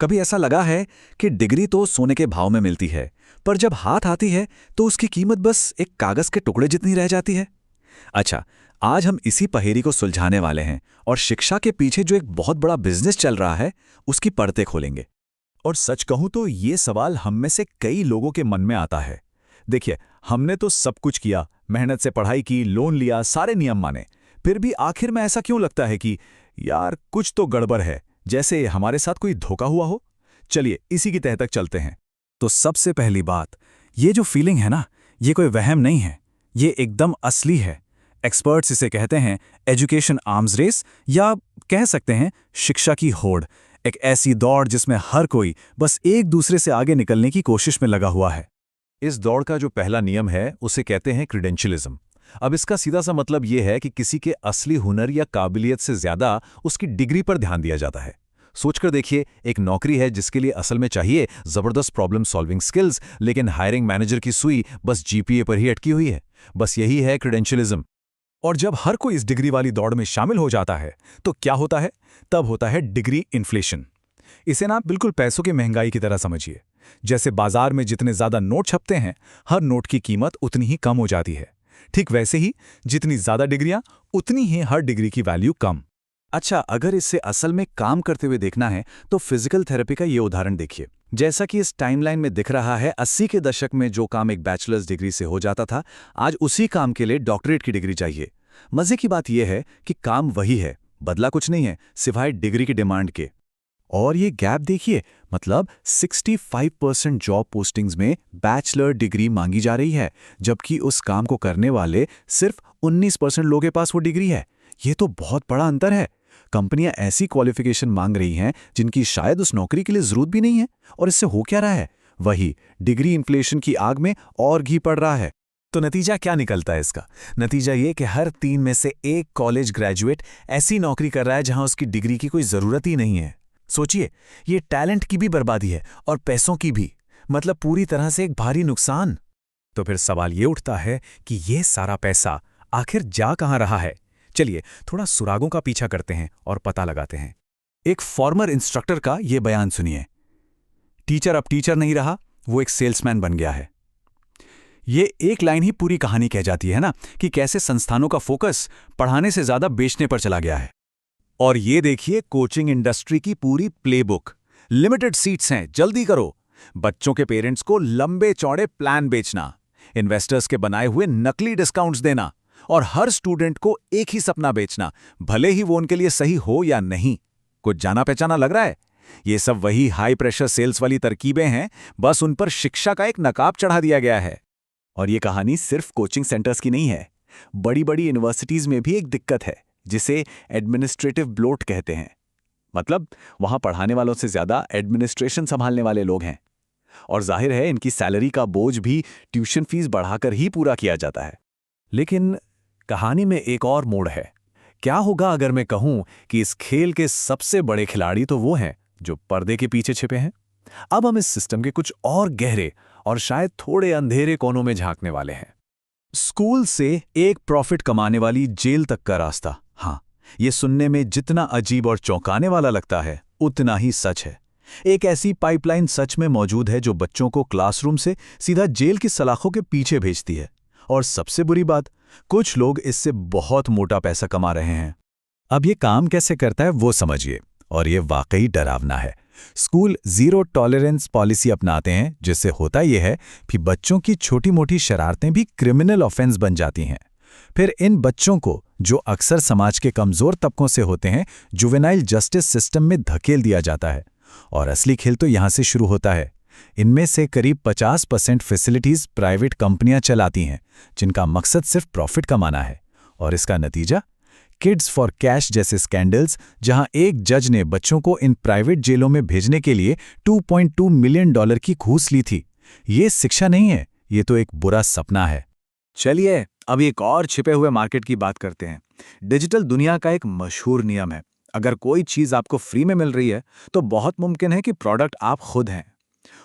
कभी ऐसा लगा है कि डिग्री तो सोने के भाव में मिलती है, पर जब हाथ आती है तो उसकी कीमत बस एक कागज के टुकड़े जितनी रह जाती है। अच्छा, आज हम इसी पहेली को सुलझाने वाले हैं और शिक्षा के पीछे जो एक बहुत बड़ा बिजनेस चल रहा है उसकी परतें खोलेंगे। और सच कहूं तो ये सवाल हम में से कई लोगों के मन में आता है। देखिए, हमने तो सब कुछ किया, मेहनत से पढ़ाई की, लोन लिया, सारे नियम माने, फिर भी आखिर में ऐसा क्यों लगता है कि यार कुछ तो गड़बड़ है, जैसे हमारे साथ कोई धोखा हुआ हो। चलिए इसी की तह तक चलते हैं। तो सबसे पहली बात, ये जो फीलिंग है ना, ये कोई वहम नहीं है, ये एकदम असली है। एक्सपर्ट्स इसे कहते हैं एजुकेशन आर्म्स रेस, या कह सकते हैं शिक्षा की होड़। एक ऐसी दौड़ जिसमें हर कोई बस एक दूसरे से आगे निकलने की कोशिश में लगा हुआ है। इस दौड़ का जो पहला नियम है उसे कहते हैं क्रीडेंशियलिज्म। अब इसका सीधा सा मतलब ये है कि किसी के असली हुनर या काबिलियत से ज्यादा उसकी डिग्री पर ध्यान दिया जाता है। सोचकर देखिए, एक नौकरी है जिसके लिए असल में चाहिए जबरदस्त प्रॉब्लम सॉल्विंग स्किल्स, लेकिन हायरिंग मैनेजर की सुई बस जीपीए पर ही अटकी हुई है। बस यही है क्रीडेंशियलिज्म। और जब हर कोई इस डिग्री वाली दौड़ में शामिल हो जाता है तो क्या होता है? तब होता है डिग्री इन्फ्लेशन। इसे ना बिल्कुल पैसों की महंगाई की तरह समझिए। जैसे बाजार में जितने ज्यादा नोट छपते हैं, हर नोट की कीमत उतनी ही कम हो जाती है। ठीक वैसे ही जितनी ज्यादा डिग्रियां, उतनी ही हर डिग्री की वैल्यू कम। अच्छा, अगर इससे असल में काम करते हुए देखना है तो फिजिकल थेरेपी का ये उदाहरण देखिए। जैसा कि इस टाइमलाइन में दिख रहा है, 80 के दशक में जो काम एक बैचलर्स डिग्री से हो जाता था, आज उसी काम के लिए डॉक्टरेट की डिग्री चाहिए। मजे की बात यह है कि काम वही है, बदला कुछ नहीं है सिवाय डिग्री की डिमांड के। और ये गैप देखिए, मतलब 65% जॉब पोस्टिंग्स में बैचलर डिग्री मांगी जा रही है, जबकि उस काम को करने वाले सिर्फ 19% लोगों के पास वो डिग्री है। ये तो बहुत बड़ा अंतर है। कंपनियां ऐसी क्वालिफिकेशन मांग रही हैं जिनकी शायद उस नौकरी के लिए जरूरत भी नहीं है। और इससे हो क्या रहा है? वही डिग्री इन्फ्लेशन की आग में और घी पड़ रहा है। तो नतीजा क्या निकलता है इसका? नतीजा ये कि हर 3 में से एक कॉलेज ग्रेजुएट ऐसी नौकरी कर रहा है जहां उसकी डिग्री की कोई जरूरत ही नहीं है। सोचिए, ये टैलेंट की भी बर्बादी है और पैसों की भी, मतलब पूरी तरह से एक भारी नुकसान। तो फिर सवाल ये उठता है कि ये सारा पैसा आखिर जा कहां रहा है? चलिए थोड़ा सुरागों का पीछा करते हैं और पता लगाते हैं। एक फॉर्मर इंस्ट्रक्टर का ये बयान सुनिए। टीचर अब टीचर नहीं रहा, वो एक सेल्समैन बन गया है। ये एक लाइन ही पूरी कहानी कह जाती है ना, कि कैसे संस्थानों का फोकस पढ़ाने से ज्यादा बेचने पर चला गया है। और ये देखिए कोचिंग इंडस्ट्री की पूरी प्लेबुक। लिमिटेड सीट्स हैं, जल्दी करो। बच्चों के पेरेंट्स को लंबे चौड़े प्लान बेचना, इन्वेस्टर्स के बनाए हुए नकली डिस्काउंट्स देना, और हर स्टूडेंट को एक ही सपना बेचना, भले ही वो उनके लिए सही हो या नहीं। कुछ जाना पहचाना लग रहा है? ये सब वही हाई प्रेशर सेल्स वाली तरकीबें हैं, बस उन पर शिक्षा का एक नकाब चढ़ा दिया गया है। और ये कहानी सिर्फ कोचिंग सेंटर्स की नहीं है। बड़ी बड़ी यूनिवर्सिटीज में भी एक दिक्कत है, जिसे एडमिनिस्ट्रेटिव ब्लोट कहते हैं। मतलब वहां पढ़ाने वालों से ज्यादा एडमिनिस्ट्रेशन संभालने वाले लोग हैं। और जाहिर है इनकी सैलरी का बोझ भी ट्यूशन फीस बढ़ाकर ही पूरा किया जाता है। लेकिन कहानी में एक और मोड़ है। क्या होगा अगर मैं कहूं कि इस खेल के सबसे बड़े खिलाड़ी तो वो हैं जो पर्दे के पीछे छिपे हैं? अब हम इस सिस्टम के कुछ और गहरे और शायद थोड़े अंधेरे कोनों में झांकने वाले हैं। स्कूल से एक प्रॉफिट कमाने वाली जेल तक का रास्ता। हाँ, ये सुनने में जितना अजीब और चौंकाने वाला लगता है, उतना ही सच है। एक ऐसी पाइपलाइन सच में मौजूद है जो बच्चों को क्लासरूम से सीधा जेल की सलाखों के पीछे भेजती है। और सबसे बुरी बात, कुछ लोग इससे बहुत मोटा पैसा कमा रहे हैं। अब ये काम कैसे करता है वो समझिए, और ये वाकई डरावना है। स्कूल जीरो टॉलरेंस पॉलिसी अपनाते हैं, जिससे होता यह है कि बच्चों की छोटी मोटी शरारतें भी क्रिमिनल ऑफेंस बन जाती हैं। फिर इन बच्चों को, जो अक्सर समाज के कमजोर तबकों से होते हैं, जुवेनाइल जस्टिस सिस्टम में धकेल दिया जाता है। और असली खेल तो यहां से शुरू होता है। इनमें से करीब 50% फैसिलिटीज प्राइवेट कंपनियां चलाती हैं, जिनका मकसद सिर्फ प्रॉफिट कमाना है। और इसका नतीजा, किड्स फॉर कैश जैसे स्कैंडल्स, जहां एक जज ने बच्चों को इन प्राइवेट जेलों में भेजने के लिए $2.2 मिलियन की घूस ली थी। ये शिक्षा नहीं है, ये तो एक बुरा सपना है। चलिए अब एक और छिपे हुए मार्केट की बात करते हैं। डिजिटल दुनिया का एक मशहूर नियम है, अगर कोई चीज आपको फ्री में मिल रही है तो बहुत मुमकिन है कि प्रोडक्ट आप खुद हैं।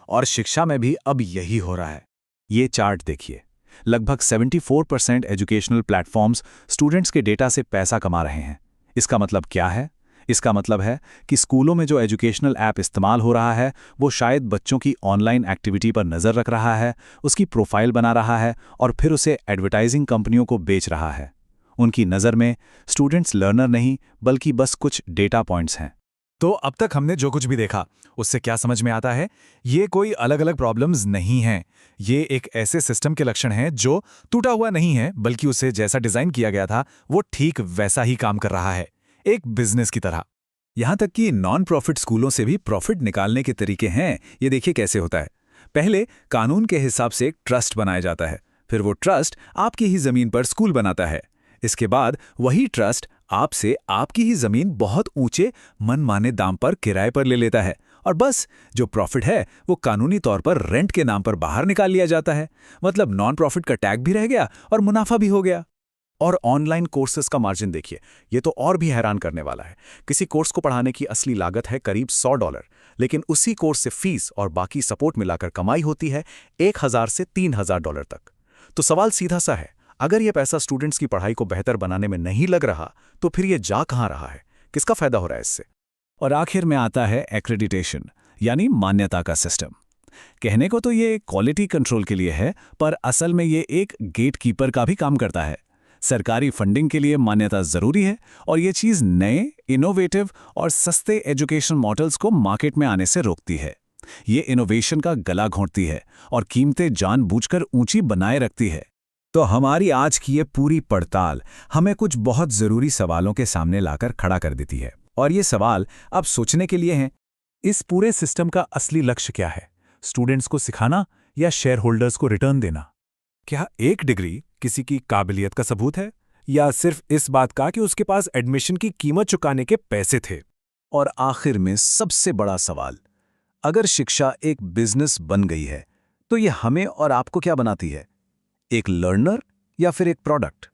और शिक्षा में भी अब यही हो रहा है। ये चार्ट देखिए, लगभग 74% एजुकेशनल प्लेटफॉर्म्स स्टूडेंट्स के डेटा से पैसा कमा रहे हैं। इसका मतलब क्या है? इसका मतलब है कि स्कूलों में जो एजुकेशनल ऐप इस्तेमाल हो रहा है वो शायद बच्चों की ऑनलाइन एक्टिविटी पर नज़र रख रहा है, उसकी प्रोफाइल बना रहा है और फिर उसे एडवर्टाइजिंग कंपनियों को बेच रहा है। उनकी नज़र में स्टूडेंट्स लर्नर नहीं बल्कि बस कुछ डेटा पॉइंट्स हैं। तो अब तक हमने जो कुछ भी देखा उससे क्या समझ में आता है? ये कोई अलग अलग प्रॉब्लम्स नहीं हैं। ये एक ऐसे सिस्टम के लक्षण हैं जो टूटा हुआ नहीं है, बल्कि उसे जैसा डिजाइन किया गया था वो ठीक वैसा ही काम कर रहा है, एक बिजनेस की तरह। यहाँ तक कि नॉन प्रॉफिट स्कूलों से भी प्रॉफिट निकालने के तरीके हैं। ये देखिए कैसे होता है। पहले कानून के हिसाब से एक ट्रस्ट बनाया जाता है, फिर वो ट्रस्ट आपकी ही जमीन पर स्कूल बनाता है। इसके बाद वही ट्रस्ट आपसे आपकी ही जमीन बहुत ऊंचे मनमाने दाम पर किराए पर ले लेता है और बस जो प्रॉफिट है वो कानूनी तौर पर रेंट के नाम पर बाहर निकाल लिया जाता है। मतलब नॉन प्रॉफिट का टैग भी रह गया और मुनाफा भी हो गया। और ऑनलाइन कोर्सेज का मार्जिन देखिए, ये तो और भी हैरान करने वाला है। किसी कोर्स को पढ़ाने की असली लागत है करीब $100, लेकिन उसी कोर्स से फीस और बाकी सपोर्ट मिलाकर कमाई होती है $1000 से $3000 तक। तो सवाल सीधा सा है, अगर ये पैसा स्टूडेंट्स की पढ़ाई को बेहतर बनाने में नहीं लग रहा तो फिर ये जा कहाँ रहा है? किसका फायदा हो रहा है इससे? और आखिर में आता है एक्रेडिटेशन, यानी मान्यता का सिस्टम। कहने को तो ये क्वालिटी कंट्रोल के लिए है, पर असल में ये एक गेटकीपर का भी काम करता है। सरकारी फंडिंग के लिए मान्यता जरूरी है और ये चीज़ नए, इनोवेटिव और सस्ते एजुकेशन मॉडल्स को मार्केट में आने से रोकती है। ये इनोवेशन का गला घोंटती है और कीमतें जानबूझकर ऊंची बनाए रखती है। तो हमारी आज की ये पूरी पड़ताल हमें कुछ बहुत ज़रूरी सवालों के सामने लाकर खड़ा कर देती है, और ये सवाल अब सोचने के लिए हैं। इस पूरे सिस्टम का असली लक्ष्य क्या है? स्टूडेंट्स को सिखाना या शेयर होल्डर्स को रिटर्न देना? क्या एक डिग्री किसी की काबिलियत का सबूत है, या सिर्फ इस बात का कि उसके पास एडमिशन की कीमत चुकाने के पैसे थे? और आखिर में सबसे बड़ा सवाल, अगर शिक्षा एक बिजनेस बन गई है तो ये हमें और आपको क्या बनाती है? एक लर्नर या फिर एक प्रोडक्ट?